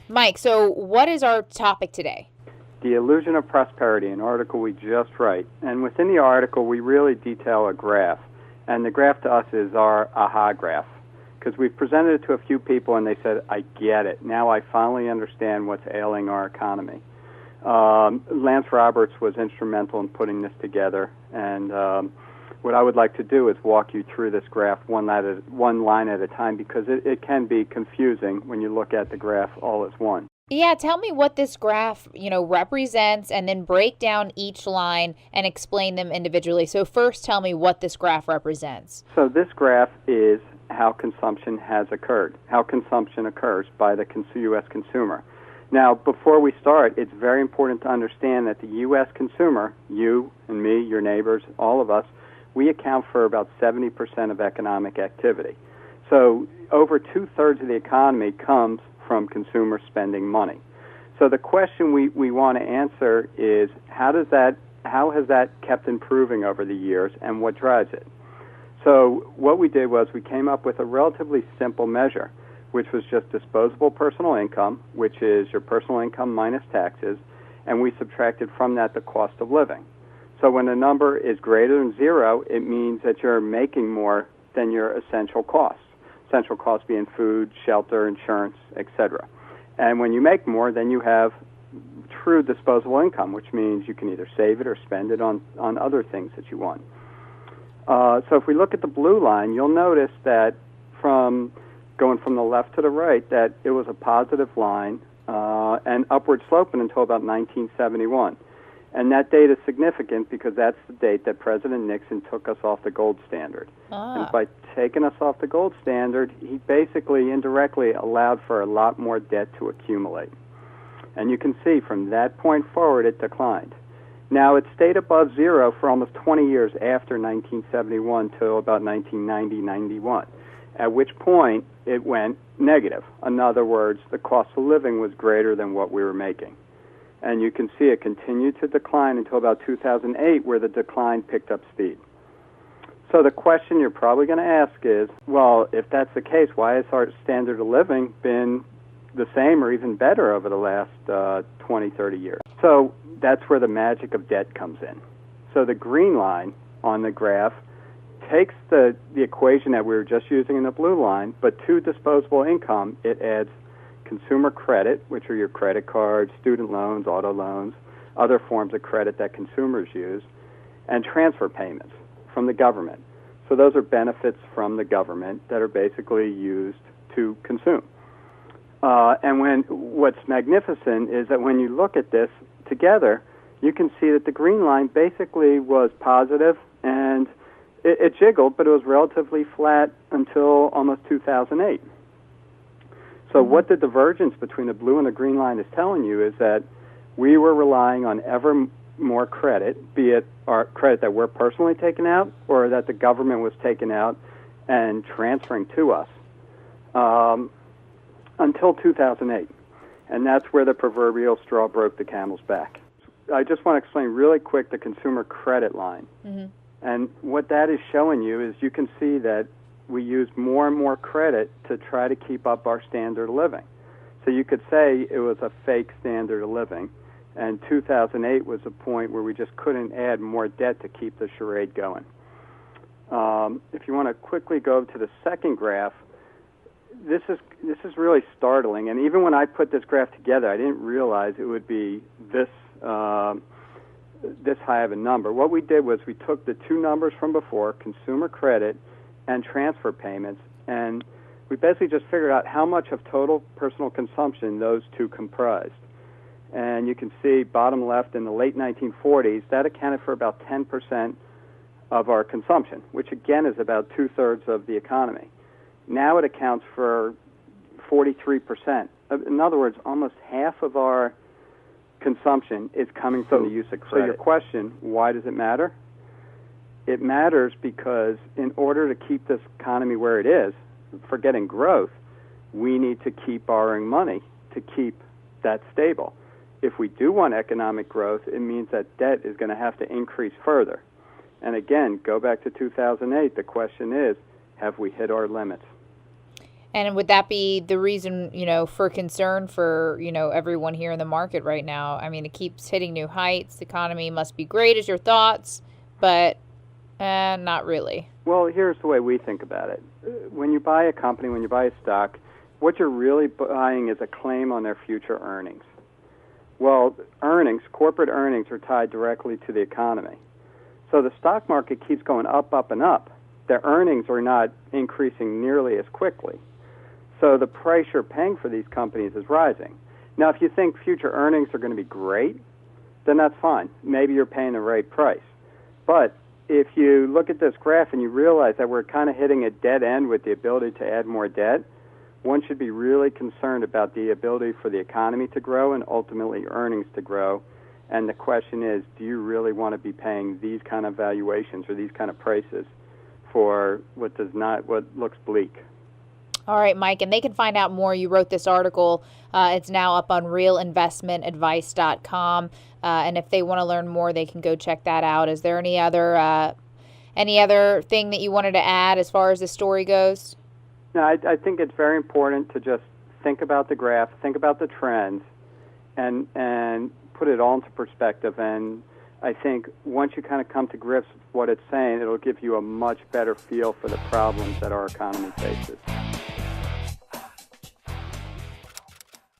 Mike, so what is our topic today? The Illusion of Prosperity, an article we just write. And within the article, we really detail a graph. And the graph to us is our aha graph. Because we've presented it to a few people, and they said, I get it. Now I finally understand what's ailing our economy. Lance Roberts was instrumental in putting this together. And what I would like to do is walk you through this graph one line at a time, because it can be confusing when you look at the graph all as one. Yeah, tell me what this graph, represents, and then break down each line and explain them individually. So first, tell me what this graph represents. So this graph is how consumption has occurred, how consumption occurs by the U.S. consumer. Now, before we start, it's very important to understand that the U.S. consumer, you and me, your neighbors, all of us, we account for about 70% of economic activity. So over two-thirds of the economy comes from consumers spending money. So the question we want to answer is how has that kept improving over the years, and what drives it? So what we did was we came up with a relatively simple measure, which was just disposable personal income, which is your personal income minus taxes, and we subtracted from that the cost of living. So when a number is greater than zero, it means that you're making more than your essential costs. Essential costs being food, shelter, insurance, etc. And when you make more, then you have true disposable income, which means you can either save it or spend it on other things that you want. So if we look at the blue line, you'll notice that going from the left to the right, that it was a positive line and upward sloping until about 1971. And that date is significant because that's the date that President Nixon took us off the gold standard. And by taking us off the gold standard, he basically indirectly allowed for a lot more debt to accumulate. And you can see from that point forward, it declined. Now, it stayed above zero for almost 20 years after 1971 till about 1990-91, at which point it went negative. In other words, the cost of living was greater than what we were making. And you can see it continued to decline until about 2008, where the decline picked up speed. So the question you're probably going to ask is, well, if that's the case, why has our standard of living been the same or even better over the last 20, 30 years? So that's where the magic of debt comes in. So the green line on the graph takes the equation that we were just using in the blue line, but to disposable income, it adds consumer credit, which are your credit cards, student loans, auto loans, other forms of credit that consumers use, and transfer payments from the government. So those are benefits from the government that are basically used to consume. And what's magnificent is that when you look at this together, you can see that the green line basically was positive, and it jiggled, but it was relatively flat until almost 2008. So what the divergence between the blue and the green line is telling you is that we were relying on ever more credit, be it our credit that we're personally taking out or that the government was taking out and transferring to us, until 2008. And that's where the proverbial straw broke the camel's back. I just want to explain really quick the consumer credit line. Mm-hmm. And what that is showing you is you can see that we use more and more credit to try to keep up our standard of living. So you could say it was a fake standard of living, and 2008 was a point where we just couldn't add more debt to keep the charade going. If you want to quickly go to the second graph, this is really startling. And even when I put this graph together, I didn't realize it would be this high of a number. What we did was we took the two numbers from before, consumer credit and transfer payments, and we basically just figured out how much of total personal consumption those two comprised. And you can see bottom left in the late 1940s, that accounted for about 10% of our consumption, which again is about two-thirds of the economy. Now it accounts for 43%. In other words, almost half of our consumption is coming from the use of credit. So your question, why does it matter? It matters because in order to keep this economy where it is, forgetting growth, we need to keep borrowing money to keep that stable. If we do want economic growth, it means that debt is going to have to increase further. And again, go back to 2008, the question is, have we hit our limits? And would that be the reason, for concern for, everyone here in the market right now? I mean, it keeps hitting new heights. The economy must be great, is your thoughts, but not really. Well, here's the way we think about it. When you buy a company, when you buy a stock, what you're really buying is a claim on their future earnings. Well, corporate earnings are tied directly to the economy. So the stock market keeps going up, up, and up. Their earnings are not increasing nearly as quickly. So the price you're paying for these companies is rising. Now, if you think future earnings are going to be great, then that's fine. Maybe you're paying the right price. But if you look at this graph and you realize that we're kind of hitting a dead end with the ability to add more debt, one should be really concerned about the ability for the economy to grow and ultimately earnings to grow. And the question is, do you really want to be paying these kind of valuations or these kind of prices for what looks bleak? All right, Mike, and they can find out more. You wrote this article. It's now up on realinvestmentadvice.com. And if they want to learn more, they can go check that out. Is there any other thing that you wanted to add as far as the story goes? No, I think it's very important to just think about the graph, think about the trends, and put it all into perspective. And I think once you kind of come to grips with what it's saying, it'll give you a much better feel for the problems that our economy faces.